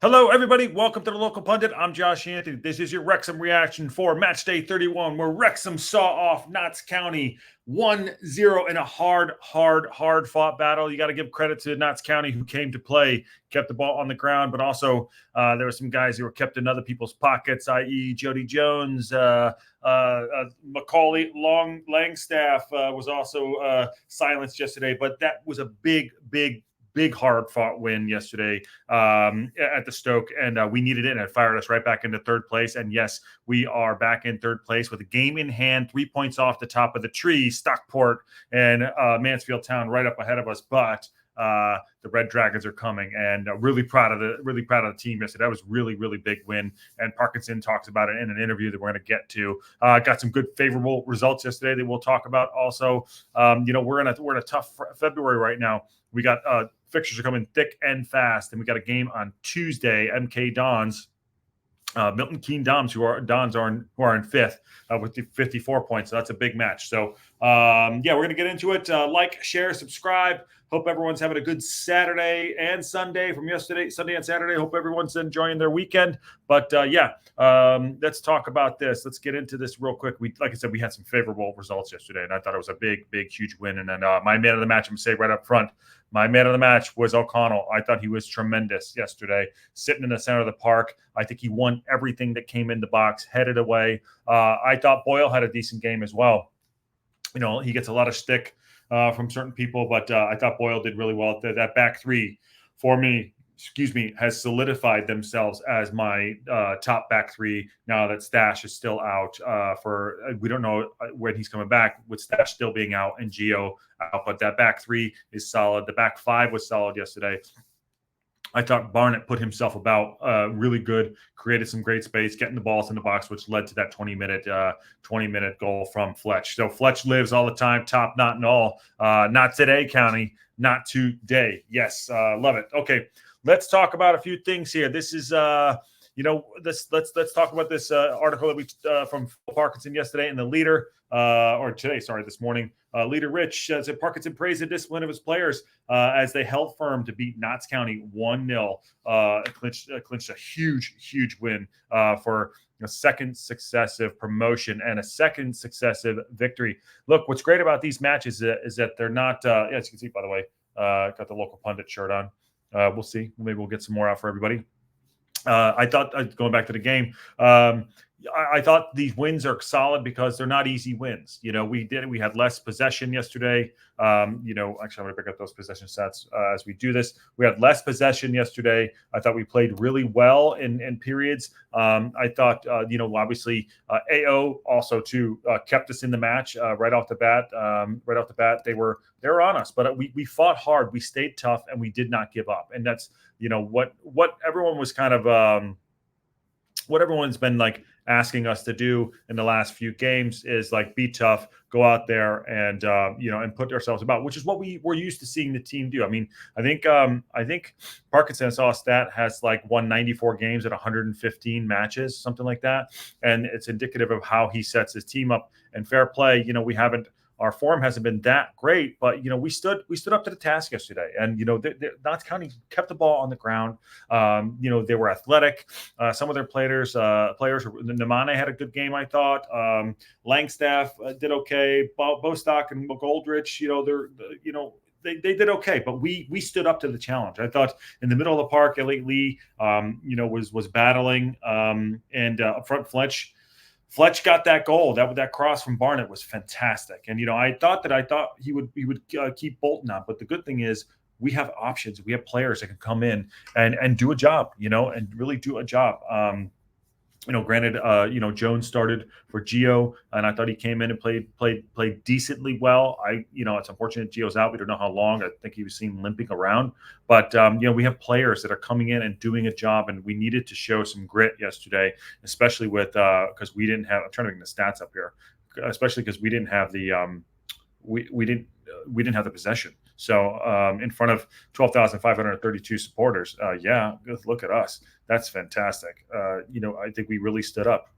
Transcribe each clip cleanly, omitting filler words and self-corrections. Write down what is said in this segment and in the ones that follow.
Hello, everybody. Welcome to the Local Pundit. I'm Josh Anthony. This is your Wrexham reaction for Match Day 31, where Wrexham saw off Notts County 1-0 in a hard fought battle. You got to give credit to Notts County, who came to play, kept the ball on the ground, but also there were some guys who were kept in other people's pockets, i.e. Jody Jones, Macaulay Langstaff was also silenced yesterday, but that was a big hard-fought win yesterday at the Stoke, and we needed it, and it fired us right back into third place. And yes, we are back in third place with a game in hand, 3 points off the top of the tree, Stockport and Mansfield Town right up ahead of us. But the Red Dragons are coming, and really proud of the team yesterday. That was really big win, and Parkinson talks about it in an interview that we're going to get to. Got some good favorable results yesterday that we'll talk about. Also, we're in a tough February right now. We got fixtures are coming thick and fast, and we got a game on Tuesday. MK Dons, Milton Keynes Dons, who are in fifth with the 54 points. So that's a big match. So we're gonna get into it. Like, share, subscribe. Hope everyone's having a good Saturday and Sunday from yesterday, Sunday and Saturday. Hope everyone's enjoying their weekend. But let's talk about this. Let's get into this real quick. Like I said, we had some favorable results yesterday, and I thought it was a big, huge win. And then my man of the match, I'm gonna say right up front, my man of the match was O'Connell. I thought he was tremendous yesterday, sitting in the center of the park. I think he won everything that came in the box, headed away. I thought Boyle had a decent game as well. He gets a lot of stick from certain people, but I thought Boyle did really well. That back three for me, has solidified themselves as my top back three now that Stash is still out we don't know when he's coming back, with Stash still being out and Gio out, but that back three is solid. The back five was solid yesterday. I thought Barnett put himself about really good, created some great space, getting the balls in the box, which led to that 20-minute goal from Fletch. So Fletch lives all the time, top, not in all. Not today, County. Not today. Yes, love it. Okay, let's talk about a few things here. This is let's talk about this article that we from Parkinson yesterday in the Leader, this morning. Leader Rich said Parkinson praised the discipline of his players as they held firm to beat Notts County 1-0. Clinched a huge win for a second successive promotion and a second successive victory. Look, what's great about these matches is that they're not, as you can see, by the way, got the Local Pundit shirt on. We'll see. Maybe we'll get some more out for everybody. I thought, going back to the game, I thought these wins are solid because they're not easy wins. We had less possession yesterday. Actually, I'm going to pick up those possession stats as we do this. We had less possession yesterday. I thought we played really well in periods. I thought, obviously, AO also too kept us in the match right off the bat. They were on us, but we fought hard. We stayed tough, and we did not give up. And that's what everyone was kind of what everyone's been like asking us to do in the last few games is like be tough, go out there and and put ourselves about, which is what we were used to seeing the team do. I mean, I think Parkinson, I saw a stat, has like won 94 games at 115 matches, something like that, and it's indicative of how he sets his team up. And fair play, our form hasn't been that great, but we stood up to the task yesterday, and Notts County kept the ball on the ground. They were athletic. Some of their players, Namane had a good game, I thought. Langstaff did okay. Bostock and McGoldrich, they did okay, but we stood up to the challenge. I thought in the middle of the park, Elliot Lee, was battling, and up front, Fletch got that goal. That cross from Barnett was fantastic. And I thought he would keep Bolton up. But the good thing is we have options. We have players that can come in and do a job, and really do a job. Granted, Jones started for Gio, and I thought he came in and played decently well. It's unfortunate Gio's out. We don't know how long. I think he was seen limping around. But we have players that are coming in and doing a job, and we needed to show some grit yesterday, especially with because we didn't have. I'm trying to bring the stats up here, especially because we didn't have the we didn't have the possession. So in front of 12,532 supporters, look at us. That's fantastic. I think we really stood up.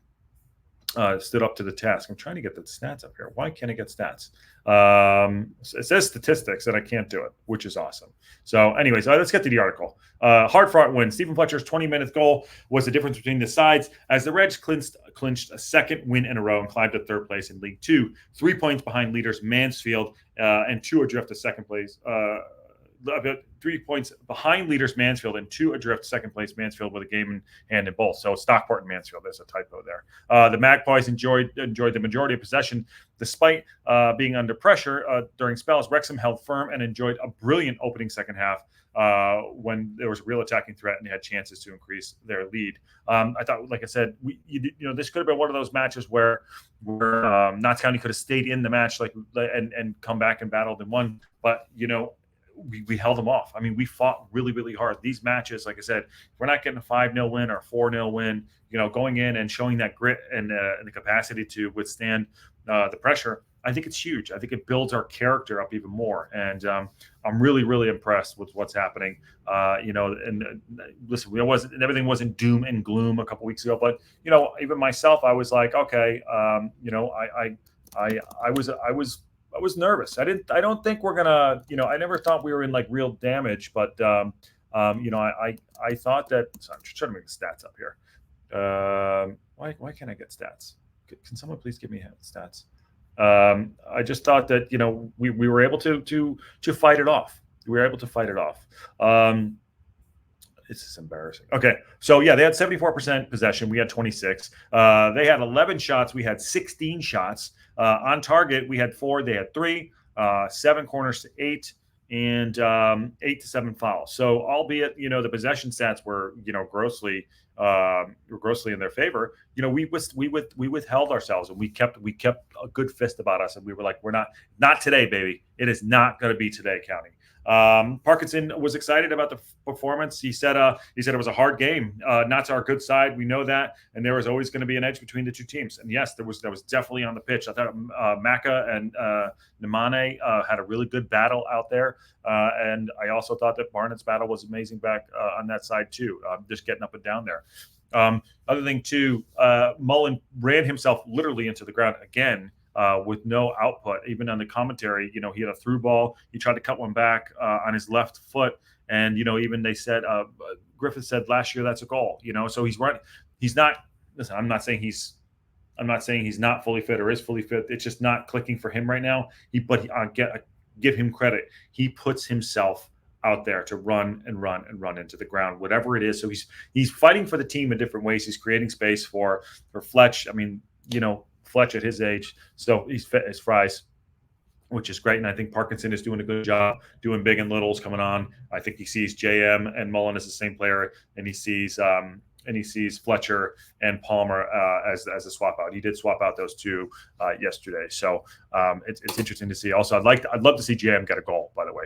stood up to the task. I'm trying to get the stats up here. Why can't I get stats? It says statistics, and I can't do it, which is awesome. So anyways, let's get to the article. Hard-fought win. Stephen Fletcher's 20-minute goal was the difference between the sides as the Reds clinched a second win in a row and climbed to third place in League Two, 3 points behind leaders Mansfield and 2 adrift to second place. About 3 points behind leaders Mansfield and 2 adrift second place Mansfield with a game in hand in both. So Stockport and Mansfield, there's a typo there. The Magpies enjoyed the majority of possession despite being under pressure during spells. Wrexham held firm and enjoyed a brilliant opening second half when there was a real attacking threat and they had chances to increase their lead. I thought, like I said, this could have been one of those matches where Notts County could have stayed in the match and come back and battled and won, but we held them off. I mean, we fought really, really hard. These matches, like I said, we're not getting a 5-0 win or a 4-0 win, going in and showing that grit and the capacity to withstand the pressure. I think it's huge. I think it builds our character up even more. And I'm really, really impressed with what's happening. And listen, everything wasn't doom and gloom a couple weeks ago, but, even myself, I was like, okay, I was nervous. I don't think we're gonna, I never thought we were in like real damage, but I thought that. Sorry, I'm just trying to make the stats up here. Why can't I get stats? Can someone please give me stats? I just thought that we were able to fight it off. We were able to fight it off. It's just embarrassing. Okay, so yeah, they had 74% possession. We had 26. They had 11 shots. We had 16 shots. On target, we had 4. They had 3. 7 corners to 8, and 8 to 7 fouls. So, albeit the possession stats were grossly in their favor, we withheld ourselves and we kept a good fist about us, and we were like, we're not today, baby. It is not going to be today, County. Parkinson was excited about the performance. He said it was a hard game. Not our good side. We know that. And there was always going to be an edge between the two teams. And yes, that was definitely on the pitch. I thought Maka and Nemane had a really good battle out there. And I also thought that Barnett's battle was amazing back on that side too. Just getting up and down there. Other thing too, Mullen ran himself literally into the ground again. With no output. Even on the commentary, he had a through ball. He tried to cut one back on his left foot. And, even they said, Griffith said last year, that's a goal, so he's running. He's not, listen, I'm not saying he's not fully fit or is fully fit. It's just not clicking for him right now. Give him credit. He puts himself out there to run into the ground, whatever it is. So he's fighting for the team in different ways. He's creating space for Fletch. I mean, Fletch at his age, so he's fit as fries, which is great. And I think Parkinson is doing a good job doing big and littles coming on. I think he sees JM and Mullen as the same player, and he sees Fletcher and Palmer as a swap out. He did swap out those two yesterday, so it's interesting to see. Also, I'd love to see JM get a goal. By the way,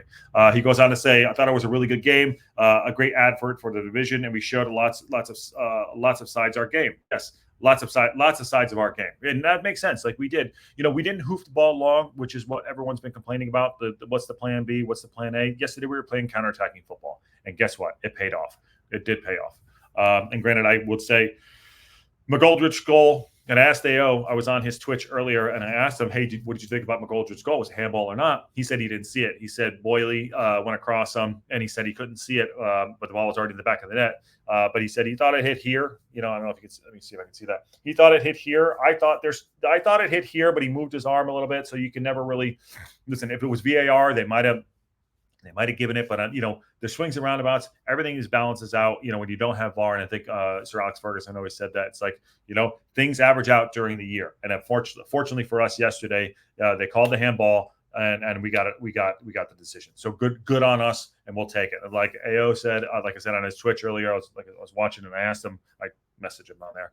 he goes on to say, "I thought it was a really good game, a great advert for the division, and we showed lots of sides our game." Yes. Lots of sides of our game, and that makes sense. Like we did, we didn't hoof the ball long, which is what everyone's been complaining about. What's the plan B? What's the plan A? Yesterday we were playing counterattacking football, and guess what? It paid off. It did pay off. And granted, I would say McGoldrich's goal. And I asked AO, I was on his Twitch earlier, and I asked him, hey, what did you think about McGoldrich's goal? Was it handball or not? He said he didn't see it. He said Boyley went across him, and he said he couldn't see it, but the ball was already in the back of the net. But he said he thought it hit here. I don't know if you can. Let me see if I can see that. He thought it hit here. I thought it hit here, but he moved his arm a little bit, so you can never really listen. If it was VAR, they might have given it, but the swings and roundabouts, everything balances out. When you don't have VAR, and I think Sir Alex Ferguson always said that it's like things average out during the year. And fortunately for us yesterday, they called the handball, and we got it. We got the decision. So good on us, and we'll take it. And like AO said, like I said on his Twitch earlier, I was watching, and I asked him, I messaged him on there,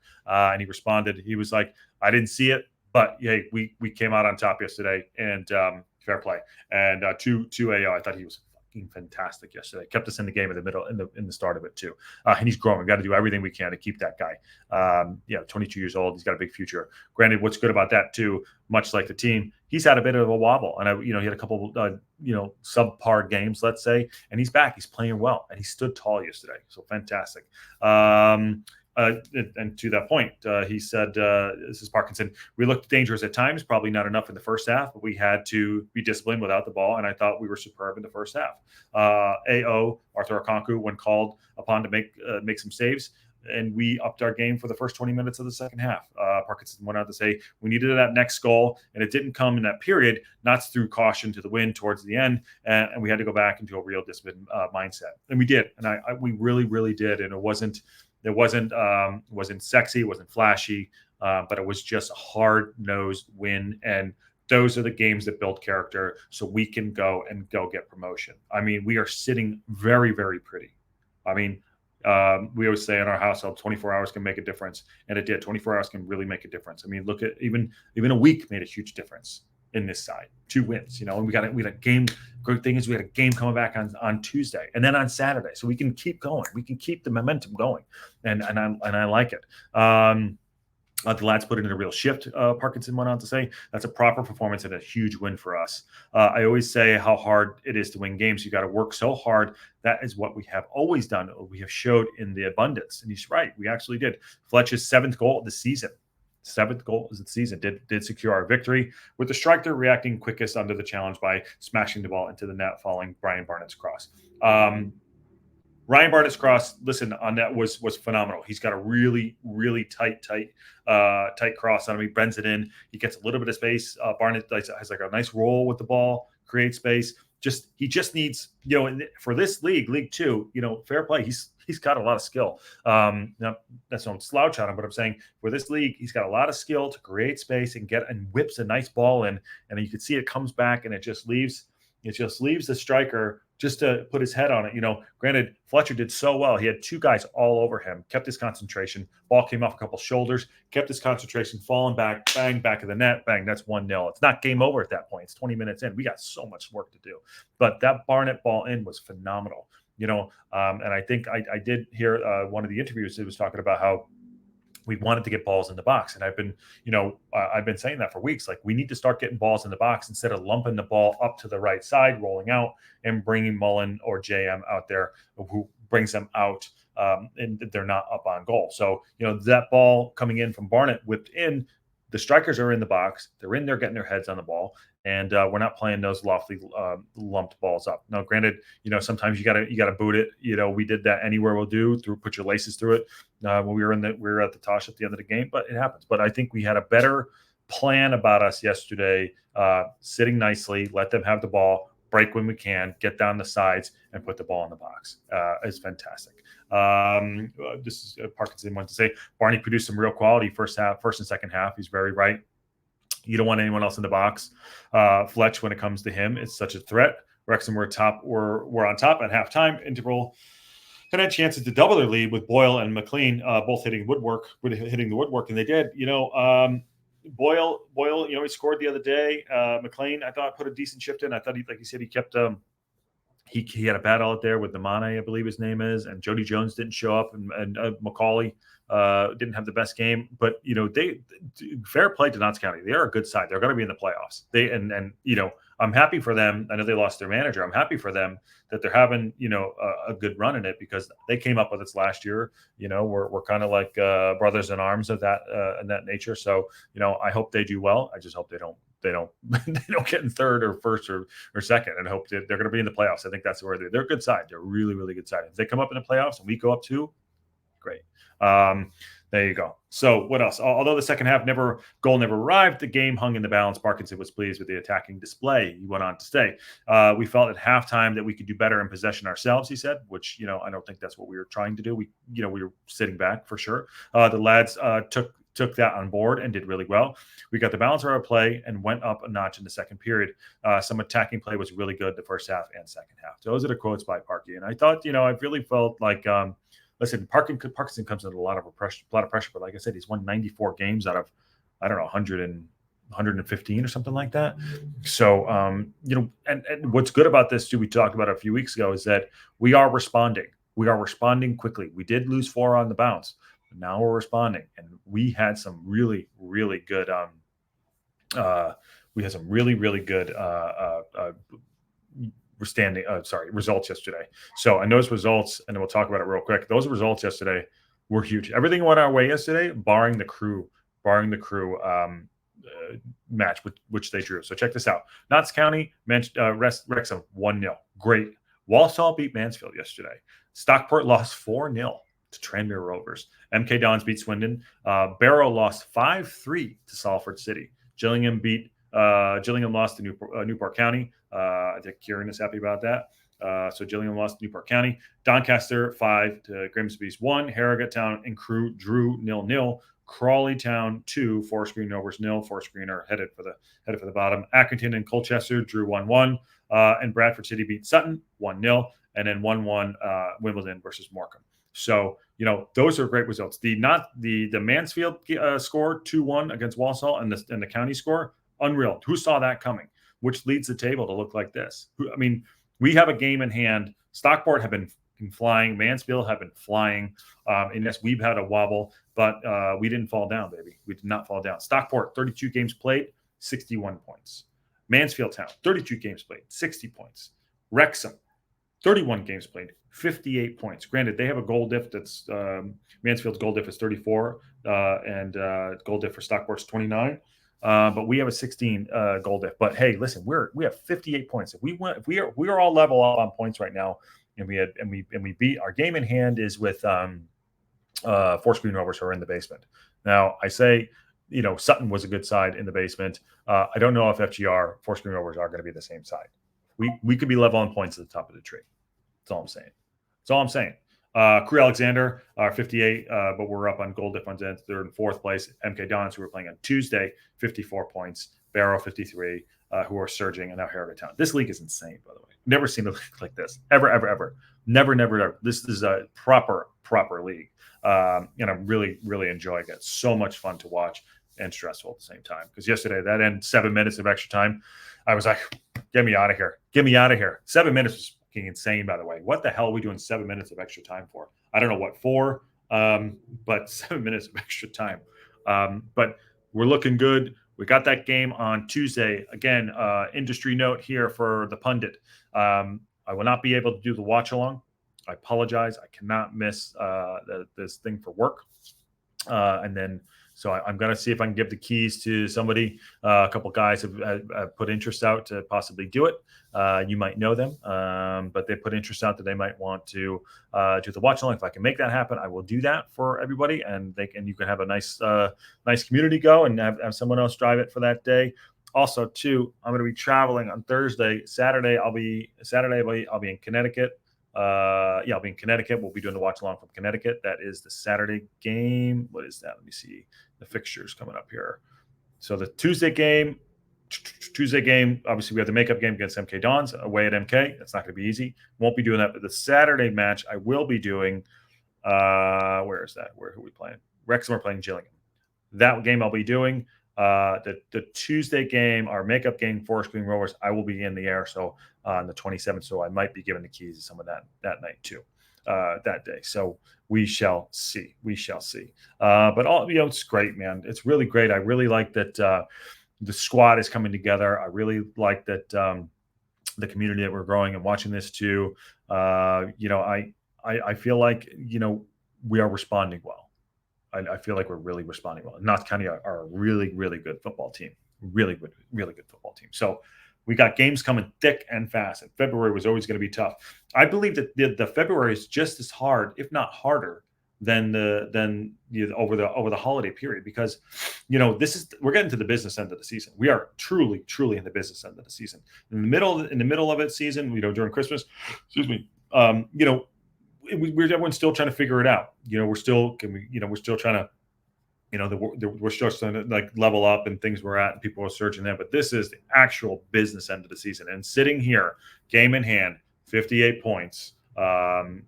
and he responded. He was like, I didn't see it, but hey, we came out on top yesterday, and fair play. And to AO, I thought he was fucking fantastic yesterday. Kept us in the game in the middle, in the start of it too. And he's growing. We've got to do everything we can to keep that guy. 22 years old. He's got a big future. Granted, what's good about that too, much like the team, he's had a bit of a wobble, and he had a couple subpar games, let's say, and he's back. He's playing well, and he stood tall yesterday. So fantastic. And to that point, he said, this is Parkinson, we looked dangerous at times, probably not enough in the first half, but we had to be disciplined without the ball. And I thought we were superb in the first half. Arthur Okonkwo, when called upon to make some saves, and we upped our game for the first 20 minutes of the second half. Parkinson went on to say we needed that next goal, and it didn't come in that period, not through caution to the wind towards the end, and we had to go back into a real disciplined mindset, and we did, and we really, really did, and it wasn't sexy, it wasn't flashy, but it was just a hard-nosed win, and those are the games that build character, so we can go get promotion. I mean, we are sitting very, very pretty. I mean, we always say in our household, 24 hours can make a difference, and it did. 24 hours can really make a difference. I mean, look at even a week made a huge difference in this side. 2 wins, and we had a game. Great thing is we had a game coming back on Tuesday, and then on Saturday, so we can keep going. We can keep the momentum going, and I like it. The lads put in a real shift, Parkinson went on to say. That's a proper performance and a huge win for us. I always say how hard it is to win games. You got to work so hard. That is what we have always done. We have showed in the abundance. And he's right. We actually did. Fletcher's 7th goal of the season. 7th goal of the season did secure our victory, with the striker reacting quickest under the challenge by smashing the ball into the net following Ryan Barnett's cross. Ryan Barnett's cross, listen, on that was phenomenal. He's got a really, really tight cross on him. He bends it in. He gets a little bit of space. Barnett has like a nice roll with the ball, creates space. He just needs, for this League 2, fair play. He's got a lot of skill. Now that's no slouch on him, but I'm saying for this league, he's got a lot of skill to create space and whips a nice ball in, and you can see it comes back and it just leaves the striker just to put his head on it. Granted, Fletcher did so well. He had 2 guys all over him, kept his concentration. Ball came off a couple shoulders, kept his concentration, falling back, bang, back of the net, bang. That's 1-0. It's not game over at that point. It's 20 minutes in. We got so much work to do. But that Barnett ball in was phenomenal. And I think I did hear one of the interviews. It was talking about how we wanted to get balls in the box. And I've been saying that for weeks. Like, we need to start getting balls in the box instead of lumping the ball up to the right side, rolling out, and bringing Mullen or JM out there, who brings them out, and they're not up on goal. So, that ball coming in from Barnett whipped in, the strikers are in the box. They're in there getting their heads on the ball. And we're not playing those lofty lumped balls up. Now, granted, sometimes you gotta boot it. We did that anywhere we'll do put your laces through it when we were at the Tosh at the end of the game, but it happens. But I think we had a better plan about us yesterday, sitting nicely, let them have the ball, break when we can, get down the sides, and put the ball in the box. It's fantastic. This is Parkinson wants to say Barney produced some real quality first and second half. He's very right. You don't want anyone else in the box. Fletch, when it comes to him, it's such a threat. Wrexham were on top at halftime interval, and had chances to double their lead with Boyle and McLean both hitting the woodwork, and they did. Boyle, he scored the other day. McLean, I thought, put a decent shift in. I thought like you said, he kept he had a battle out there with Namane, I believe his name is, and Jody Jones didn't show up, and Macaulay didn't have the best game. But they fair play to Notts County. They are a good side. They're going to be in the playoffs. I'm happy for them. I know they lost their manager. I'm happy for them that they're having a good run in it, because they came up with this last year. We're kind of like brothers in arms of that in that nature. So I hope they do well. I just hope they don't get in third or first or second, and hope that they're going to be in the playoffs. I think that's where they're a good side. They're a really, really good side. If they come up in the playoffs and we go up too, great. There you go. So what else? Although the second half goal never arrived, the game hung in the balance. Parkinson was pleased with the attacking display. He went on to say, we felt at halftime that we could do better in possession ourselves, he said, which, I don't think that's what we were trying to do. We were sitting back for sure. The lads took that on board and did really well. We got the balance of our play and went up a notch in the second period. Some attacking play was really good the first half and second half. So those are the quotes by Parky. And I thought, I really felt like, listen, Parkinson comes under a lot of pressure, but like I said, he's won 94 games out of, 115 or something like that. So, and what's good about this too, we talked about it a few weeks ago, is that we are responding. We are responding quickly. We did lose 4 on the bounce, but now we're responding, and we had some really, really good. We had some really, really good results yesterday. So I know those results, and then we'll talk about it real quick. Those results yesterday, were huge. Everything went our way yesterday, barring the crew match, which they drew. So check this out. Notts County, Wrexham 1-0. Great. Walsall beat Mansfield yesterday. Stockport lost 4-0 to Tranmere Rovers. MK Dons beat Swindon. Barrow lost 5-3 to Salford City. Gillingham lost to Newport County. I think Kieran is happy about that. So Gillingham lost to Newport County. Doncaster 5 to Grimsby's 1. Harrogate Town and Crewe drew 0-0. Crawley Town 2, Forest Green Rovers 0. Forest Green are headed for the bottom. Accrington and Colchester drew 1-1. And Bradford City beat Sutton 1-0. And then 1-1 Wimbledon versus Morecambe. So, those are great results. The Mansfield score 2-1 against Walsall and the county score, unreal. Who saw that coming? Which leads the table to look like this. We have a game in hand. Stockport have been flying. Mansfield have been flying. And yes, we've had a wobble, but we didn't fall down, baby. We did not fall down. Stockport, 32 games played, 61 points. Mansfield Town, 32 games played, 60 points. Wrexham, 31 games played, 58 points. Granted, they have a goal diff that's Mansfield's goal diff is 34, and goal diff for Stockport's 29. But we have a 16 goal diff. But hey, listen, we have 58 points. If we are all level up on points right now, and we beat our game in hand is with Forest Green Rovers, who are in the basement. Now I say, Sutton was a good side in the basement. I don't know if FGR, Forest Green Rovers are going to be the same side. We could be level on points at the top of the tree. That's all I'm saying. Crewe Alexander are 58, but we're up on goal difference. They're in fourth place. MK Dons, who were playing on Tuesday, 54 points. Barrow, 53, who are surging, and now Harrogate Town. This league is insane, by the way. Never seen a league like this. Ever. Never. This is a proper league. And I'm really, really enjoying it. So much fun to watch and stressful at the same time. Because yesterday, that ended 7 minutes of extra time. I was like, get me out of here. 7 minutes was insane, by the way. What the hell are we doing 7 minutes of extra time for? I don't know what for, but 7 minutes of extra time. But we're looking good. We got that game on Tuesday. Again, industry note here for the pundit. I will not be able to do the watch along. I apologize. I cannot miss this thing for work. So I'm going to see if I can give the keys to somebody. A couple guys have put interest out to possibly do it. You might know them, but they put interest out that they might want to do the watch along. If I can make that happen, I will do that for everybody, and you can have a nice community go and have someone else drive it for that day. Also, too, I'm going to be traveling on Thursday. Saturday, I'll be in Connecticut. I'll be in Connecticut. We'll be doing the watch along from Connecticut. That is the Saturday game. What is that? Let me see the fixtures coming up here. So the Tuesday game, obviously we have the makeup game against MK Dons away at MK. That's not going to be easy. Won't be doing that. But the Saturday match I will be doing, where is that? Who are we playing? Wrexham are playing Gillingham. That game I'll be doing. The Tuesday game, our makeup game, Forest Green Rovers, I will be in the air. So on the 27th, so I might be giving the keys to some of that night too, that day. So we shall see. But it's great, man. It's really great. I really like that the squad is coming together. I really like that the community that we're growing and watching this too. I feel like we are responding well. I feel like we're really responding well. Notts County are a really, really good football team. Really good football team. So we got games coming thick and fast. And February was always going to be tough. I believe that the February is just as hard, if not harder, than over the holiday period, because we're getting to the business end of the season. We are truly in the business end of the season. In the middle of it season, during Christmas, everyone's still trying to figure it out. We're still trying to, like level up and things we're at, and people are searching that. But this is the actual business end of the season. And sitting here, game in hand, 58 points, and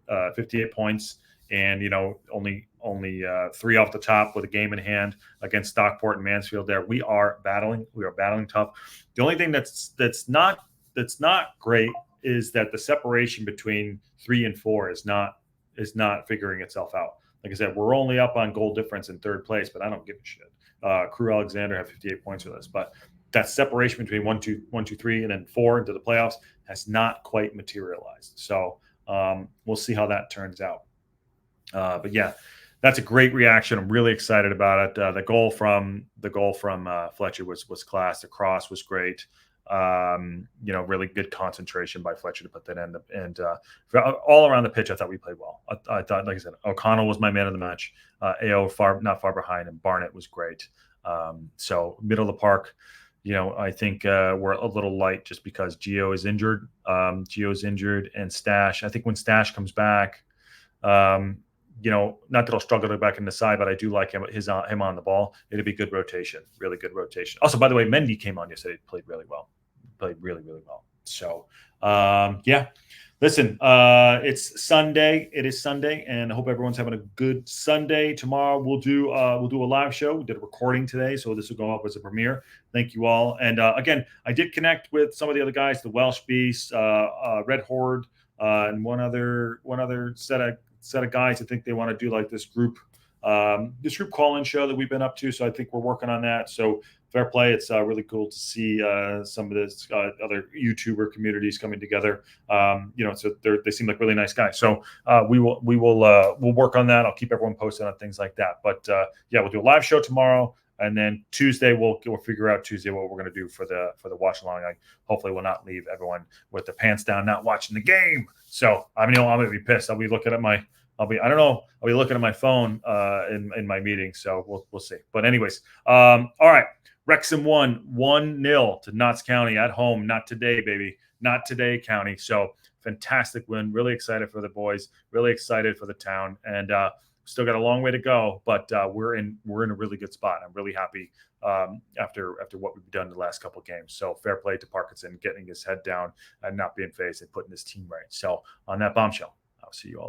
only 3 off the top with a game in hand against Stockport and Mansfield. There, we are battling tough. The only thing that's not great is that the separation between 3 and 4 is not figuring itself out. Like I said, we're only up on goal difference in third place, but I don't give a shit. Crewe Alexander have 58 points with us, but that separation between 1, 2, 3, and then 4 into the playoffs has not quite materialized. So we'll see how that turns out. But yeah, that's a great reaction. I'm really excited about it. The goal from Fletcher was class. The cross was great. Really good concentration by Fletcher to put that in. And all around the pitch, I thought we played well. I thought, like I said, O'Connell was my man of the match. Not far behind, and Barnett was great. So middle of the park, I think we're a little light just because Gio is injured. Gio's injured, and Stash. I think when Stash comes back, not that he'll struggle to get back in the side, but I do like him on the ball. It'll be good rotation, really good rotation. Also, by the way, Mendy came on yesterday, played really well. So, listen, it's Sunday. It is Sunday, and I hope everyone's having a good Sunday. Tomorrow we'll do a live show. We did a recording today, so this will go up as a premiere. Thank you all. And again, I did connect with some of the other guys, the Welsh Beast, Red Horde, and one other set of guys. I think they want to do like this group call-in show that we've been up to. So I think we're working on that. So fair play. It's really cool to see some of this other YouTuber communities coming together. So they seem like really nice guys. So we'll work on that. I'll keep everyone posted on things like that. But we'll do a live show tomorrow. And then Tuesday, we'll figure out Tuesday what we're going to do for the watch along. Hopefully we'll not leave everyone with their pants down, not watching the game. So I'm going to be pissed. I'll be looking at my phone in my meeting. So we'll see. But anyways, all right. Wrexham won 1-0 to Notts County at home. Not today, baby. Not today, County. So fantastic win. Really excited for the boys. Really excited for the town. And still got a long way to go, but we're in a really good spot. I'm really happy after what we've done the last couple of games. So fair play to Parkinson, getting his head down and not being phased and putting his team right. So on that bombshell, I'll see you all.